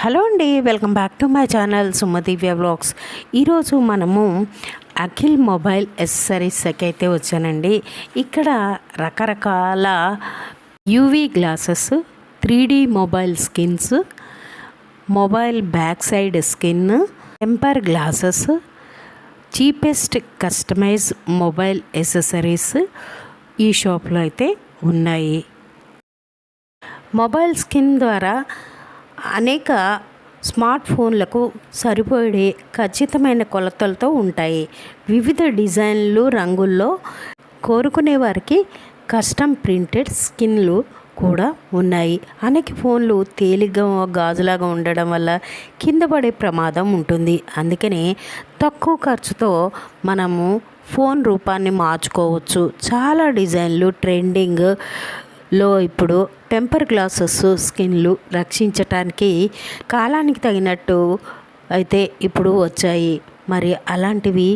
Hello అండి, welcome back to my channel Sumadivya vlogs. ఈరోజు మనము అఖిల్ మొబైల్ యాక్సెసరీస్కి అయితే వచ్చానండి. ఇక్కడ రకరకాల UV glasses, 3D mobile skins, mobile back side skin, temper glasses, cheapest customise mobile accessories ఈ షాప్లో అయితే ఉన్నాయి. మొబైల్ స్కిన్ ద్వారా అనేక స్మార్ట్ ఫోన్లకు సరిపోయే ఖచ్చితమైన కొలతలతో ఉంటాయి. వివిధ డిజైన్లు, రంగుల్లో కోరుకునే వారికి కస్టమ్ ప్రింటెడ్ స్కిన్లు కూడా ఉన్నాయి. అనేక ఫోన్లు తేలిగ్గా గాజులాగా ఉండడం వల్ల కింద పడే ప్రమాదం ఉంటుంది. అందుకనే తక్కువ ఖర్చుతో మనము ఫోన్ రూపాన్ని మార్చుకోవచ్చు. చాలా డిజైన్లు ట్రెండింగ్లో ఇప్పుడు టెంపర్ గ్లాసెస్ స్కిన్లు రక్షించటానికి కాలానికి తగినట్టు అయితే ఇప్పుడు వచ్చాయి. మరి అలాంటివి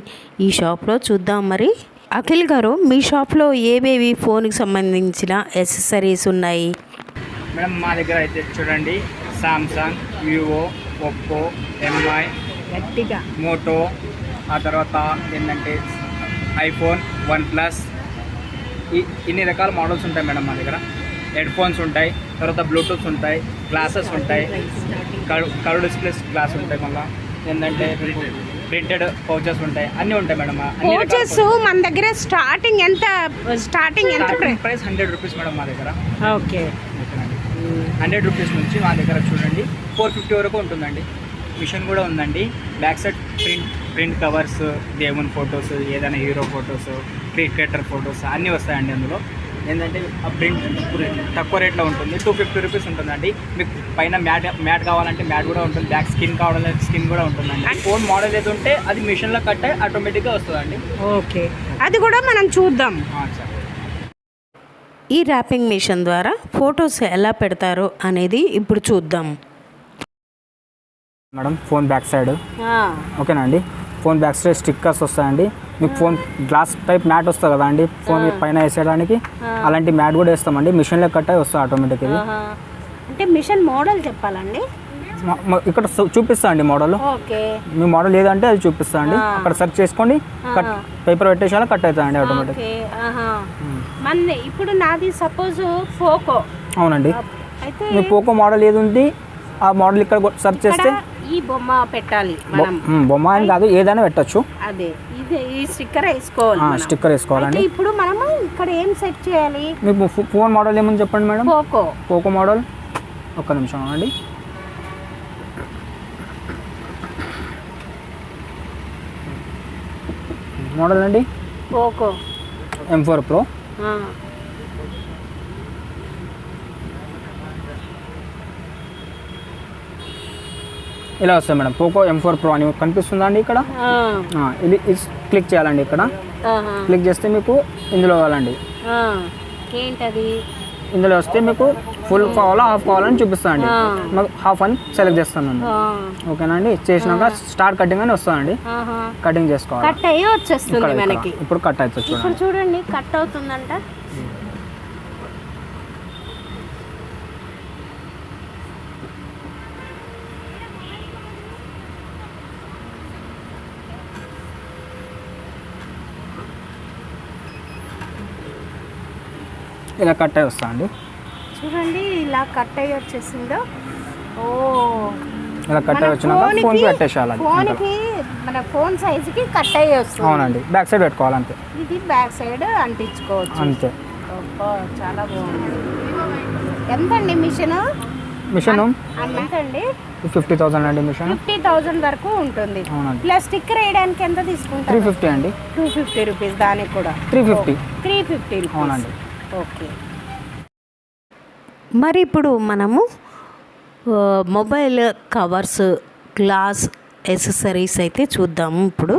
ఈ షాప్లో చూద్దాం. మరి అఖిల్ గారు, మీ షాప్లో ఏవేవి ఫోన్కి సంబంధించిన యాక్సెసరీస్ ఉన్నాయి? మేడం, మా దగ్గర అయితే చూడండి, Samsung, Vivo, Oppo, MI, Moto, ఆ తర్వాత ఏంటంటే ఐఫోన్, వన్ప్లస్, ఇన్ని రకాల మోడల్స్ ఉంటాయి మేడం మా దగ్గర. హెడ్ ఫోన్స్ ఉంటాయి, తర్వాత బ్లూటూత్ ఉంటాయి, గ్లాసెస్ ఉంటాయి, కర్వ్ డిస్ప్లే గ్లాస్ ఉంటాయి, మళ్ళీ ఏంటంటే ప్రింటెడ్ పౌచెస్ ఉంటాయి, అన్నీ ఉంటాయి మేడం. పౌచెస్ మన దగ్గర స్టార్టింగ్ ఎంత ప్రైస్ 100 రూపీస్ మేడం మా దగ్గర. ఓకే, 100 రూపీస్ నుంచి మా దగ్గర చూడండి 450 వరకు ఉంటుందండి. మిషన్ కూడా ఉందండి. బ్యాక్ సైడ్ ప్రింట్ కవర్స్, దేవుని ఫొటోస్, ఏదైనా హీరో ఫొటోస్, క్రికెటర్ ఫొటోస్ అన్నీ వస్తాయండి. అందులో ఏంటంటే ఆ ప్రింట్ తక్కువ రేట్లో ఉంటుంది. 250 రూపీస్ ఉంటుందండి. మీకు పైన మ్యాట్ కావాలంటే మ్యాట్ కూడా ఉంటుంది, బ్యాక్ స్కిన్ కావాలంటే స్కిన్ కూడా ఉంటుందండి. ఫోన్ మోడల్ ఏది ఉంటే అది మిషన్లో కట్ అయ్యి ఆటోమేటిక్గా వస్తుందండి. ఓకే, అది కూడా మనం చూద్దాం. ఈ ర్యాపింగ్ మిషన్ ద్వారా ఫొటోస్ ఎలా పెడతారో అనేది ఇప్పుడు చూద్దాం. మేడం, ఫోన్ బ్యాక్ సైడ్ ఓకేనా అండి. ఫోన్ బ్యాక్ సైడ్ స్టిక్కర్స్ వస్తాయండి. మీకు ఫోన్ గ్లాస్ టైప్ మ్యాట్ వస్తుంది కదా అండి, ఫోన్ పైన వేసేయడానికి అలాంటి మ్యాట్ కూడా వేస్తామండి. మిషన్లో కట్ అయ్యి వస్తుంది ఆటోమేటిక్. ఇది అంటే మిషన్ మోడల్ చెప్పాలండి, ఇక్కడ చూపిస్తా అండి మోడల్. మీ మోడల్ ఏదంటే అది చూపిస్తా అండి. అక్కడ సెర్చ్ చేసుకోండి, కట్ పేపర్ పెట్టేసాక కట్ అవుతుందండి ఆటోమేటిక్. ఇప్పుడు నాది సపోజ్ పోకో. అవునండి, మీ పోకో మోడల్ ఏది ఉంది ఆ మోడల్ ఇక్కడ సెర్చ్ చేస్తే ఈ బొమ్మ పెట్టాలి. బొమ్మ అని కాదు, ఏదైనా పెట్టచ్చు. అదే, ఇది ఈ స్టిక్కర్ వేసుకోవాలి. స్టిక్కర్ వేసుకోవాలండి. ఇప్పుడు మనము ఇక్కడ ఏం సెట్ చేయాలి? మీకు ఫోన్ మోడల్ ఏమని చెప్పండి మేడం. Poco model. ఒక్క నిమిషం అండి. మోడల్ అండి పోకో M4 Pro. ఇలా వస్తుంది మేడం. పోకో M4 Pro అని కనిపిస్తుందా అండి ఇక్కడ? ఇది క్లిక్ చేయాలండి. ఇక్కడ క్లిక్ చేస్తే మీకు ఇందులో కావాలండి. ఏంటది? ఇందులో వస్తే మీకు ఫుల్ కావాలా హాఫ్ కావాలని చూపిస్తానండి. మాకు హాఫ్ అని సెలెక్ట్ చేస్తానండి. ఓకేనా అండి. చేసినాక స్టార్ట్ కటింగ్ అని వస్తుందండి. కటింగ్ చేసుకోవాలి. కట్ అయ్యి వచ్చేస్తుంది మనకి. ఇప్పుడు కట్ అవుతుంది చూడండి, కట్ అవుతుందంట. ఇలా కట్ అయ్యి వస్తా అండి. చూడండి, ఇలా కట్ అయ్యి వచ్చేసిందో. ఓ, ఇలా కట్ అయ్యి వచ్చినాక ఫోన్ పెట్టేసాలి. ఫోన్కి మన ఫోన్ సైజుకి కట్ అయ్యి వస్తుంది. అవునండి, బ్యాక్ సైడ్ పెట్టుకోవాలి అంతే. ఇది బ్యాక్ సైడ్ అంటించుకోవచ్చు అంతే. చాలా బాగుంది. ఎంత అండి మిషన్? ఎంతండి? 50,000 అండి. మిషన్ 50,000 వరకు ఉంటుంది. ప్లస్ స్టిక్కర్ వేయడానికి ఎంత తీసుకుంటారు? 350 అండి. 250 రూపీస్. దానికి కూడా 350. అవునండి. ఓకే. మరి ఇప్పుడు మనము మొబైల్ కవర్స్, గ్లాస్ యాక్సెసరీస్ అయితే చూద్దాము. ఇప్పుడు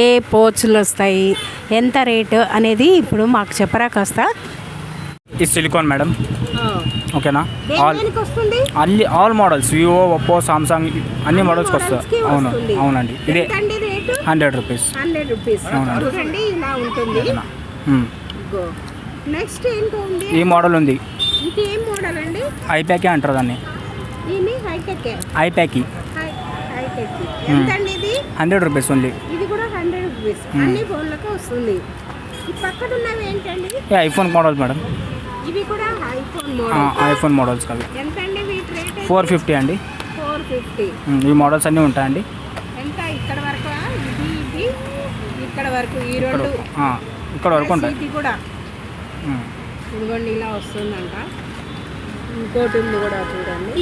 ఏ పోచ్లు వస్తాయి, ఎంత రేటు అనేది ఇప్పుడు మాకు చెప్పరా కాస్త. ఈ సిలికాన్ మేడం. ఓకేనా. All models, Vivo, Oppo, Samsung అన్ని మోడల్స్కి వస్తాయి. అవునండి. ఇదే 100 రూపీస్. అవునండి. నెక్స్ట్ ఏంటండి? ఈ మోడల్ ఉంది. ఇంకేం మోడల్ అండి? ఐప్యాకే అంటారు దాన్ని. హైటెక్ ఐప్యాక్ హైటెక్ ఎంత అండి ఇది? 100 రూపీస్ ఓన్లీ. ఇది కూడా 100 రూపీస్. అన్ని ఫోన్లకు వస్తుంది. ఈ పక్కన ఉన్నవి ఏంటండి? IPhone model madam. ఇవి కూడా ఐఫోన్ మోడల్. ఐఫోన్ మోడల్స్ అవి ఎంత అండి వీటి రేట్? 450 అండి. 450. ఈ మోడల్స్ అన్నీ ఉంటాయండి. ఎంత ఇక్కడ వరకు? ఇది ఇక్కడ వరకు ఈ రెండు ఇక్కడ వరకు ఉంటాయి. ఇది కూడా ఇదిగోండి ఇలా వస్తుందంట. ఇంకోటి ఉంది కూడా చూడండి,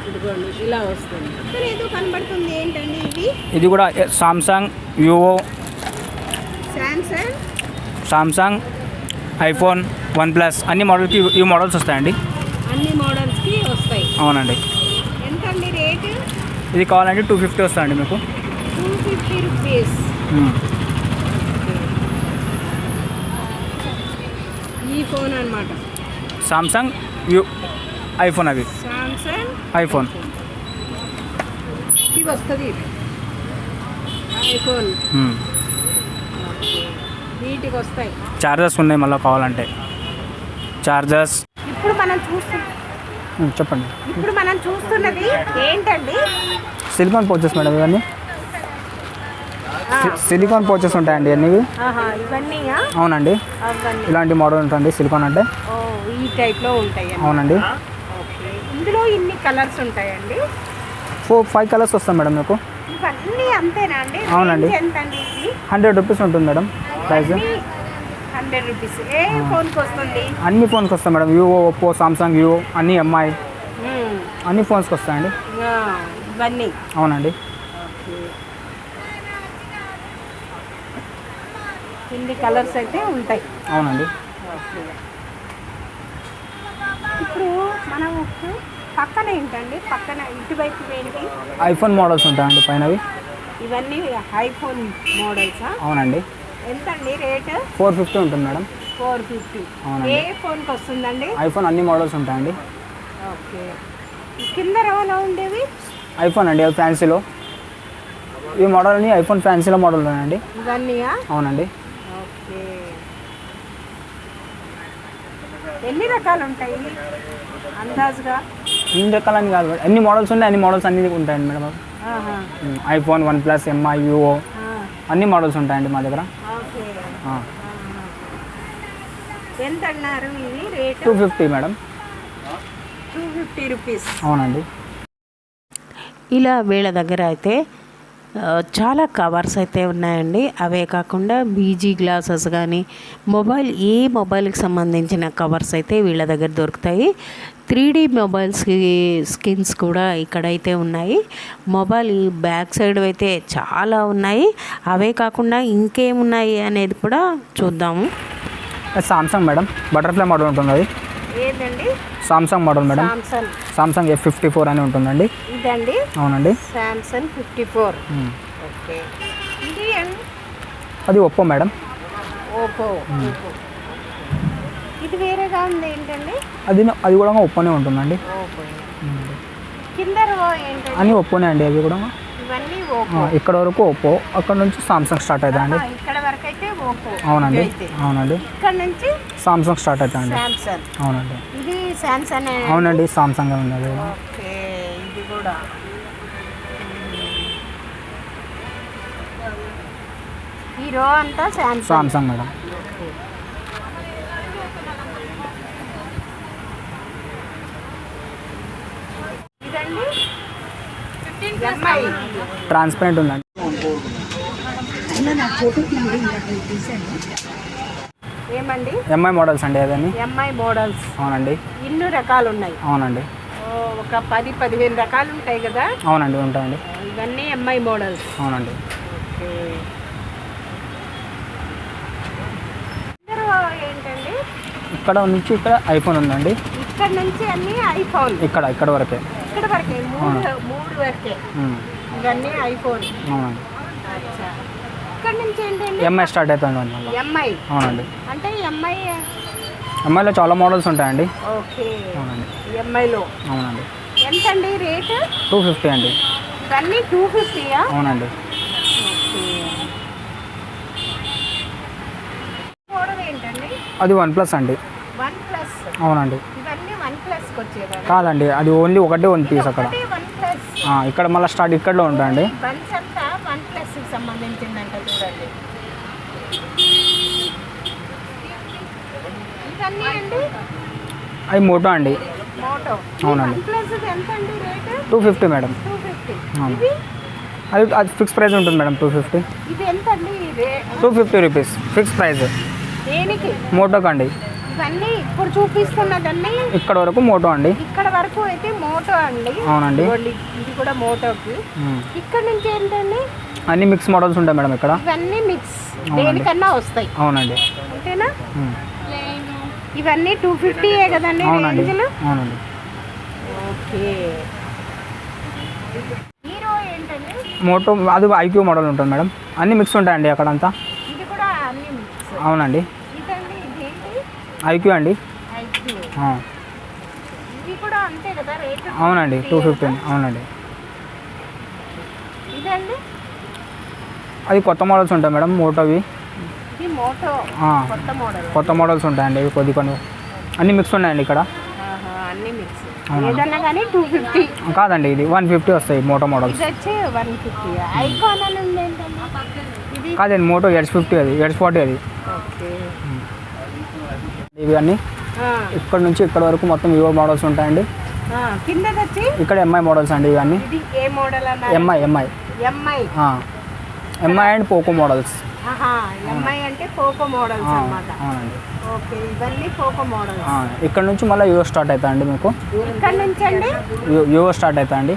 ఇదిగోండి ఇలా వస్తుంది. ఇక్కడ ఏదో కనబడుతుంది ఏంటండి ఇది? ఇది కూడా Samsung, Vivo, Samsung, iPhone, OnePlus అన్ని మోడల్కి ఈ మోడల్స్ వస్తాయండి. అన్ని మోడల్స్కి వస్తాయి. అవునండి. ఎంత అండి రేట్? ఇది కావాలంటే 250 వస్తాయండి మీకు. 250 రూపీస్. ఈ ఫోన్ అన్నమాట. సామ్సంగ్, ఐఫోన్ అవి. సామ్సంగ్ ఐఫోన్ ఇది వస్తుంది. ఐఫోన్ వీటికి వస్తాయి. చార్జర్స్ ఉన్నాయి మళ్ళీ కావాలంటే. చార్జర్స్ ఇప్పుడు మనం చెప్పండి. ఇప్పుడు మనం చూస్తున్నది ఏంటండి? సిలికాన్ పౌచెస్ మేడం ఇవన్నీ. సిలికాన్ పౌచెస్ ఉంటాయండి అన్నీ. ఇవన్నీ అవునండి. ఇలాంటి మోడల్ ఉంటుంది సిలికాన్ అంటే. ఈ టైప్లో ఉంటాయి. అవునండి. ఇందులో ఇన్ని కలర్స్ ఉంటాయండి. 4-5 కలర్స్ వస్తాయి మేడం మీకు. ఇవన్నీ అంతేనా అండి? అవునండి. ఎంతండి ఇది? 100 రూపీస్ ఉంటుంది మేడం ప్రైస్. 100 రూపీస్. ఏ ఫోన్కి వస్తుంది? అన్ని ఫోన్కి వస్తాయి madam. Vivo, Oppo, Samsung, Vivo అన్ని ఎంఐ అన్ని ఫోన్స్కి వస్తాయండి. ఇవన్నీ అవునండి. ఇన్ని కలర్స్ అయితే ఉంటాయి. అవునండి. ఇప్పుడు మనం పక్కన ఏంటండి? పక్కన ఇటువైపు ఏంటి? ఐఫోన్ మోడల్స్ ఉంటాయండి పైనవి. ఇవన్నీ ఐఫోన్ మోడల్సా? అవునండి. ఎంత అండి రేట్? 450 ఉంటుంది మేడం. 450. అవునండి. ఏ ఫోన్కి వస్తుందండి? ఐఫోన్ అన్ని మోడల్స్ ఉంటాయండి. ఓకే. కింద రవాణా ఉండేవి ఐఫోన్ అండి, అవి ఫ్యాన్సీలో. ఈ మోడల్ అన్ని ఐఫోన్ ఫ్యాన్సీలో మోడల్ ఉన్నాయండి. ఇవన్నీయా? అవునండి. ఓకే. ఎన్ని రకాలు ఉంటాయి అందాజుగా? ఎన్ని రకాలని కాదు, ఎన్ని మోడల్స్ ఉన్నాయి అన్ని మోడల్స్ అన్ని ఉంటాయండి madam. IPhone, OnePlus, MI, Vivo అన్ని మోడల్స్ ఉంటాయండి మా దగ్గర. ఓకే. ఎంత అన్నారు ఇది రేట్? 250 మేడం. 250 రూపీస్. అవునండి. ఇలా వీళ్ళ దగ్గర అయితే చాలా కవర్స్ అయితే ఉన్నాయండి. అవే కాకుండా బీజీ గ్లాసెస్ కానీ ఏ మొబైల్కి సంబంధించిన కవర్స్ అయితే వీళ్ళ దగ్గర దొరుకుతాయి. 3D మొబైల్స్కి స్కిన్స్ కూడా ఇక్కడైతే ఉన్నాయి. మొబైల్ బ్యాక్ సైడ్ అయితే చాలా ఉన్నాయి. అవే కాకుండా ఇంకేమున్నాయి అనేది కూడా చూద్దాము. సామ్సంగ్ మేడం, బటర్ఫ్లై మోడల్ ఉంటుంది. అది ఏదండి? Samsung model madam. Samsung F54 అని ఉంటుందండి. ఇదండి? అవునండి. సామ్సంగ్ 54. ఓకే. ఇది అది ఒప్పో మేడం. ఓప్పో. ఇది వేరేగా ఉంది ఏంటండి? అది కూడా ఒప్పోనే ఉంటుందండి. కింద ఏంటండి? అన్నీ ఒప్పోనే అండి. అవి కూడా ఇవన్నీ ఓప్పో. ఇక్కడ వరకు ఒప్పో, అక్కడ నుంచి సామ్సంగ్ స్టార్ట్ అవుతాయండి. ఇక్కడ వరకు అయితే ఓప్పో. అవునండి. అవునండి. ఇక్కడ నుంచి సామ్సంగ్ స్టార్ట్ అవుతాయండి. సామ్సంగ్. అవునండి. ఇది సామ్సంగ్. అవునండి, సామ్సంగ్ ఉన్నది. ఓకే. ఇది కూడా ఈ రో అంతా సామ్సంగ్ మేడం. ఇదండి ట్రాన్స్పరెంట్ ఉందండి. ఏమండి? ఎంఐ మోడల్స్ అండి అదని. MI models. అవునండి. ఇన్ని రకాలు ఉన్నాయి. అవునండి. ఒక 10-15 రకాలు ఉంటాయి కదా? అవునండి, ఉంటాయండి. ఇవన్నీ ఎంఐ మోడల్స్. అవునండి. ఏంటండి? ఇక్కడ నుంచి ఇక్కడ ఐఫోన్ ఉందండి. ఇక్కడ నుంచి అన్ని ఐఫోన్. ఇక్కడ వరకే. ఇక్కడ వరకే. మూడు వరకే. ఇవన్నీ ఐఫోన్. అవునండి. ఇక్కడ నుంచి ఏంటండి? ఎంఐ స్టార్ట్ అవుతుంది. ఎంఐ. అవునండి. అంటే ఎంఐలో చాలా మోడల్స్ ఉంటాయండి. ఓకే. అవునండి. ఎంఐలో. అవునండి. ఎంతండి రేట్? 250 అండి. ఇవన్నీ 250యా? అవునండి. ఏంటండి? అది వన్ప్లస్ అండి. వన్ప్లస్. అవునండి. ఇవన్నీ వన్ప్లస్కి వచ్చేదా? కాదండి, అది ఓన్లీ ఒకటే 1 పీస్ అక్కడ. ఇక్కడ మళ్ళీ స్టార్ట్ ఇక్కడలో ఉంటాయండి. బన్స్ అంతా OnePlus కి సంబంధించిందంట చూడండి. ఇవన్నీ అండి అవి మోటో అండి. మోటో. అవునండి. OnePlus ఎంత అండి రేటు? 250 మేడం. 250. అవును. ఇది అది ఫిక్స్ ప్రైస్ ఉంటుంది మేడం. 250. ఇది ఎంత అండి? 250 రూపీస్ ఫిక్స్ ప్రైస్. దేనికి? మోటోకి అండి. ఇవన్నీ ఇప్పుడు చూపిస్తున్నదన్నీ ఇక్కడ వరకు మోటో అండి. ఇక్కడ వరకు అయితే మోటో అండి. అవునండి. ఇది కూడా మోటోకి. ఇక్కడ నుంచి ఏంటండి? అన్ని మిక్స్ మోడల్స్ ఉంటాయి మేడం ఇక్కడ. ఇవన్నీ మిక్స్ దేనికన్నా వస్తాయి. అవునండి. అంతేనా? ఇవన్నీ 250 కదండి అవునండి. రేంజ్లు? అవునండి. ఓకే. హీరో ఏంటండి? మోటో అది ఐక్యూ మోడల్ ఉంటుంది మేడం. అన్ని మిక్స్ ఉంటాయండి అక్కడంతా. ఇది కూడా అన్ని మిక్స్. అవునండి. ఇదండి ఇదేంటి? ఐక్యూ అండి. ఐక్యూ. ఆ. ఇవి కూడా అంతే కదా రేట్? అవునండి. 250. అవునండి. ఇదండి అది కొత్త మోడల్స్ ఉంటాయి మేడం మోటోవి. ఇది మోటో ఆ. కొత్త మోడల్. కొత్త మోడల్స్ ఉంటాయండి ఇవి కొన్ని అన్ని మిక్స్ ఉన్నాయండి ఇక్కడ. అన్ని మిక్స్. అవునా? ఏదన్నా కానీ 250. కాదండి ఇది 150 వస్తాయి మోటో మోడల్స్. ఇది వచ్చి 150. ఐకాన్ అని ఉంది ఏంటండి? ఇది కాదండి మోటో H50 అది H40 అది. ఓకే. ఇవి అన్నీ ఆ, ఇక్కడ నుంచి ఇక్కడ వరకు మొత్తం వివో మోడల్స్ ఉంటాయండి. కిందది వచ్చి ఇక్కడ ఎంఐ మోడల్స్ అండి ఇవన్నీ. ఇది ఏ మోడల్ అన్నారు? MI MI and Poco models. MI అంటే పోకో మోడల్స్ అన్నమాట. అవునండి. ఓకే. ఇవన్నీ పోకో మోడల్స్. ఇక్కడ నుంచి మళ్ళీ వివో స్టార్ట్ అవుతాయండి మీకు. ఇక్కడ నుంచి అండి వివో స్టార్ట్ అవుతాయండి.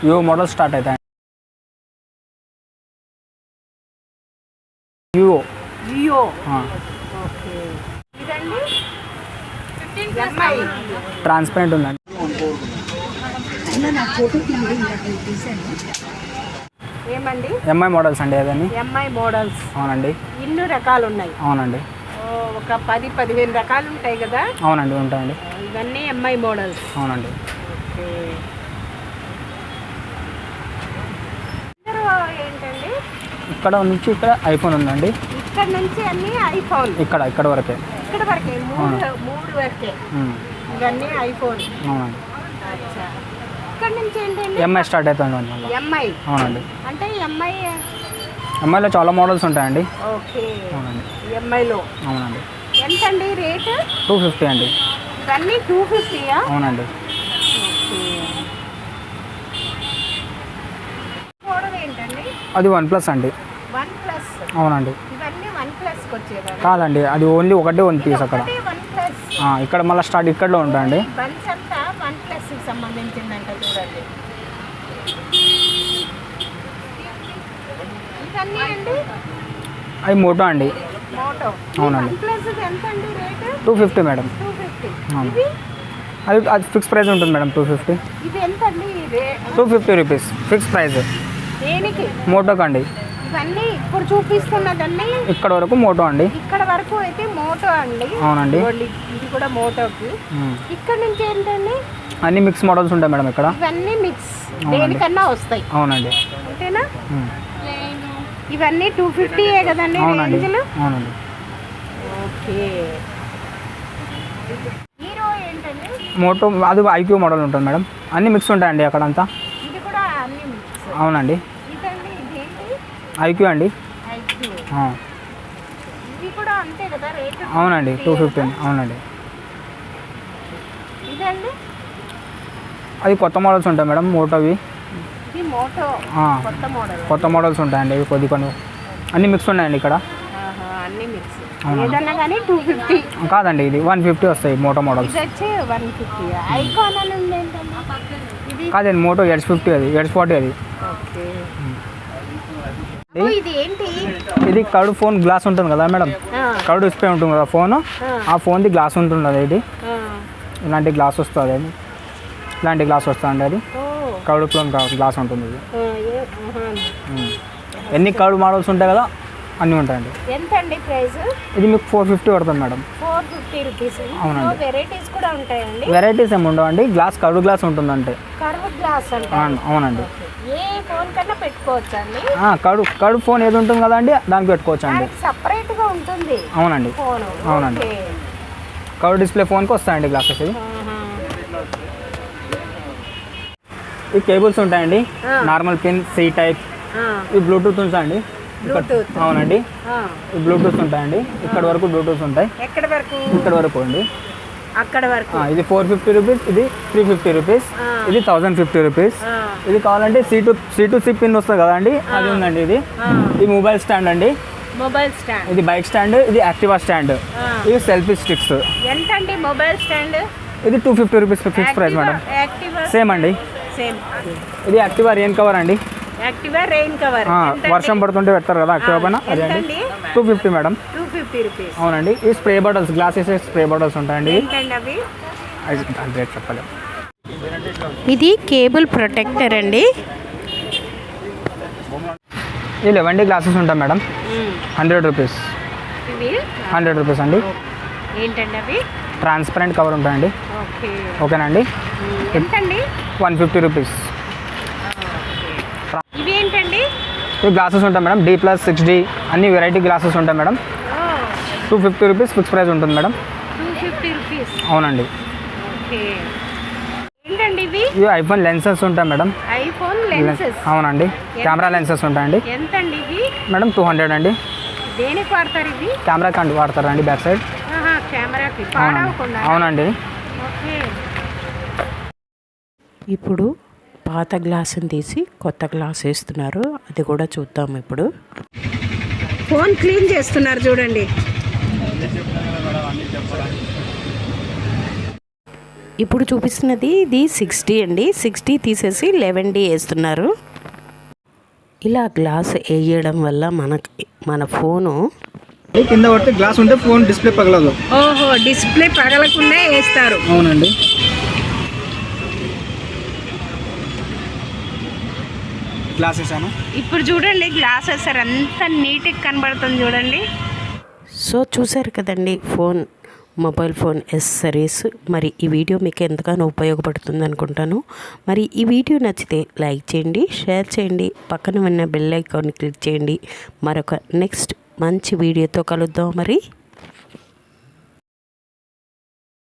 వివో మోడల్స్ స్టార్ట్ అవుతాయండి. Vivo Vivo. ఓకే. ఇదండి ఎంఐ. ట్రాన్స్పరెంట్ ఉందండి. ఏమండి? ఎంఐ మోడల్స్ అండి అదని. MI models. అవునండి. ఇన్ని రకాలు ఉన్నాయి. అవునండి. ఒక 10-15 రకాలు ఉంటాయి కదా? అవునండి ఉంటాయండి. ఇవన్నీ ఎంఐ మోడల్స్. అవునండి. ఓకే. ఏంటండి? ఇక్కడ నుంచి ఇక్కడ ఐఫోన్ ఉందండి. ఇక్కడ నుంచి అన్ని ఐఫోన్. ఇక్కడ వరకే. ఇక్కడ వరకే మూడు వరకే. ఇవన్నీ ఐఫోన్. అవునండి. అచ్చా. ఇక్కడ నుంచి ఏంటండి? ఎంఐ స్టార్ట్ అవుతుంది. ఎంఐ. అవునండి. అంటే ఎంఐలో చాలా మోడల్స్ ఉంటాయండి. ఓకే. అవునండి. ఎంఐలో అవునండి. ఎంతండి రేటు? 250 అండి. ఇవన్నీ 250యా? అవునండి. ఓకే. మోడల్ ఏంటండి? అది OnePlus అండి. OnePlus. అవునండి. ఇవన్నీ OnePlusకి వచ్చేదా? కాదండి అది ఓన్లీ ఒకటే వన్ పీస్ అక్కడ. OnePlus. ఇక్కడ మళ్ళీ స్టార్ట్ ఇక్కడలో ఉంటాయండి. బన్స్ అంతా OnePlusకి సంబంధించిందంట చూడండి. ఇవన్నీ అండి అవి మోటో అండి. మోటో. అవునండి. OnePlus ఎంత అండి రేటు? 250 మేడం. 250. అవును. ఇది అది ఫిక్స్ ప్రైస్ ఉంటుంది మేడం. 250. ఇది ఎంత అండి? 250 రూపీస్ ఫిక్స్ ప్రైస్. దేనికి? మోటోకి అండి. ఇవన్నీ ఇప్పుడు చూపిస్తున్నదన్నీ ఇక్కడ వరకు మోటో అండి. ఇక్కడ వరకు అయితే మోటో అండి. అవునండి. ఇది కూడా మోటోకి. ఇక్కడ నుంచి ఏంటండి? అన్ని మిక్స్ మోడల్స్ ఉంటాయి మేడం ఇక్కడ. ఇవన్నీ మిక్స్ దేనికన్నా వస్తాయి. అవునండి. అంతేనా? ఇవన్నీ 250 కదండి అవునండి. రేంజ్లు? అవునండి. ఓకే. హీరో ఏంటండి? మోటో అది ఐక్యూ మోడల్ ఉంటుంది మేడం. అన్ని మిక్స్ ఉంటాయండి అక్కడంతా. ఇది కూడా అన్ని మిక్స్. అవునండి. ఇదండి ఇదేంటి? ఐక్యూ అండి. ఐక్యూ. ఆ. ఇవి కూడా అంతే కదా రేట్? అవునండి. 250. అవునండి. ఇదండి అది కొత్త మోడల్స్ ఉంటాయి మేడం మోటోవి. ఇది మోటో ఆ. కొత్త మోడల్. కొత్త మోడల్స్ ఉంటాయండి ఇవి కొన్ని అన్ని మిక్స్ ఉన్నాయండి ఇక్కడ. అన్ని మిక్స్. అవునండి. ఏదన్నా కానీ 250. కాదండి ఇది 150 వస్తాయి మోటో మోడల్స్. ఇది వచ్చి 150. ఐకాన్ అని ఉంది ఏంటండి? ఇది కాదండి మోటో H50 అది H40 అది. ఓకే. ఇది ఏంటి? ఇది కర్డ్ ఫోన్ గ్లాస్ ఉంటుంది కదా మేడం. కర్డ్ డిస్ప్లే ఉంటుంది కదా ఫోన్. ఆ ఫోన్ది గ్లాస్ ఉంటుంది అది. ఇది ఇలాంటి గ్లాస్ వస్తుంది అది. ఇలాంటి గ్లాస్ వస్తుంది అది. కర్డ్ ఫోన్ గ్లాస్ ఉంటుంది ఇది. ఎన్ని కర్డ్ మోడల్స్ ఉంటాయి కదా అన్నీ ఉంటాయండి. ఎంత అండి ప్రైస్? ఇది మీకు 450 పడుతుంది మేడం. 450 రూపీస్. అవునండి. వెరైటీస్ కూడా ఉంటాయండి? వెరైటీస్ ఏమి ఉండవండి. గ్లాస్ కర్డ్ గ్లాస్ ఉంటుందంటే. కర్వ్ గ్లాస్ అంటే అవునండి. ఏ ఫోన్ కన్నా పెట్టుకోవచ్చా అండి? కర్డ్ ఫోన్ ఏది ఉంటుంది కదా అండి దానికి పెట్టుకోవచ్చు అండి. సపరేట్ గా ఉంటుంది అవునండి. ఫోన్. అవునండి. కర్వ్ డిస్ప్లే ఫోన్కి వస్తాయండి గ్లాసెస్. ఈ కేబుల్స్ ఉంటాయండి, నార్మల్ పిన్ సి టైప్. ఈ బ్లూటూత్ ఉంటాయండి అవునండి, ఈ బ్లూటూత్ ఉంటాయండి. ఇక్కడ వరకు బ్లూటూత్ ఉంటాయి. ఇక్కడ వరకు అండి. అక్కడ వరకు ఇది 450 రూపీస్, ఇది 350 రూపీస్, ఇది 1050 రూపీస్. ఇది కావాలంటే C2C పిన్ వస్తుంది కదండి, అది ఉందండి. ఇది మొబైల్ స్టాండ్ అండి, మొబైల్ స్టాండ్. ఇది బైక్ స్టాండ్, ఇది యాక్టివా స్టాండ్, ఇది సెల్ఫీ స్టిక్స్. ఎంత అండి మొబైల్ స్టాండ్? ఇది 250 rupees fix price madam. Activa same అండి. సేమ్. ఇది యాక్టివా రెయిన్ కవర్ అండి, యాక్టివా రెయిన్ కవర్. వర్షం పడుతుంటే పెడతారు కదా యాక్టివా పైన, అదే అండి. 250 మేడం. 250 రూపీస్. అవునండి. ఈ spray bottles, glasses spray bottles ఉంటాయండి. అవి రేట్ చెప్పలేము. ఇది కేబుల్ ప్రొటెక్టర్ అండి. ఈ 11 గ్లాసెస్ ఉంటాయి మేడం, 100 రూపీస్. ఇవి 100 రూపీస్ అండి. ఏంటండి అవి? ట్రాన్స్పరెంట్ కవర్ ఉంటాయండి. ఓకే. ఓకేనండి. ఎంతండి? 150 రూపీస్. ఇవి ఏంటండి? ఇవి గ్లాసెస్ ఉంటాయి మేడం, D+6D అన్ని వెరైటీ గ్లాసెస్ ఉంటాయి మేడం. 250 రూపీస్ ఫిక్స్ ప్రైస్ ఉంటుంది మేడం. 250 రూపీస్. అవునండి. ఓకే. ఏంటండి ఇవి? ఇవి ఐఫోన్ లెన్సెస్ ఉంటాయి మేడం. IPhone lenses. అవునండి. కెమెరా లెన్సెస్ ఉంటాయండి. ఎంతండి ఇవి? మేడం 200 అండి. దేనికి వాడతారు ఇవి? కెమెరా కంటే వాడతారండి, బ్యాక్ సైడ్. కెమెరాకి. అవునండి. ఓకే. ఇప్పుడు పాత గ్లాసుని తీసి కొత్త గ్లాస్ వేస్తున్నారు, అది కూడా చూద్దాం. ఇప్పుడు ఫోన్ క్లీన్ చేస్తున్నారు చూడండి. ఇప్పుడు చూపిస్తున్నది ఇది 60 అండి. 60 తీసేసి 11D వేస్తున్నారు. ఇలా గ్లాస్ వేయడం వల్ల మన ఫోను కింద పడితే గ్లాస్ ఉంటే ఫోన్ డిస్ప్లే పగలదు. ఓహో, డిస్ప్లే పగలకుండా వేస్తారు. అవునండి. గ్లాసెస్ అను ఇప్పుడు చూడండి, గ్లాసెస్ అంత నీట్గా కనబడుతుంది చూడండి. సో చూసారు కదండి మొబైల్ ఫోన్ యాక్సెసరీస్. మరి ఈ వీడియో మీకు ఎంతగానో ఉపయోగపడుతుంది అనుకుంటాను. మరి ఈ వీడియో నచ్చితే లైక్ చేయండి, షేర్ చేయండి, పక్కన ఉన్న బెల్ ఐకాన్ని క్లిక్ చేయండి. మరొక నెక్స్ట్ మంచి వీడియోతో కలుద్దాం మరి.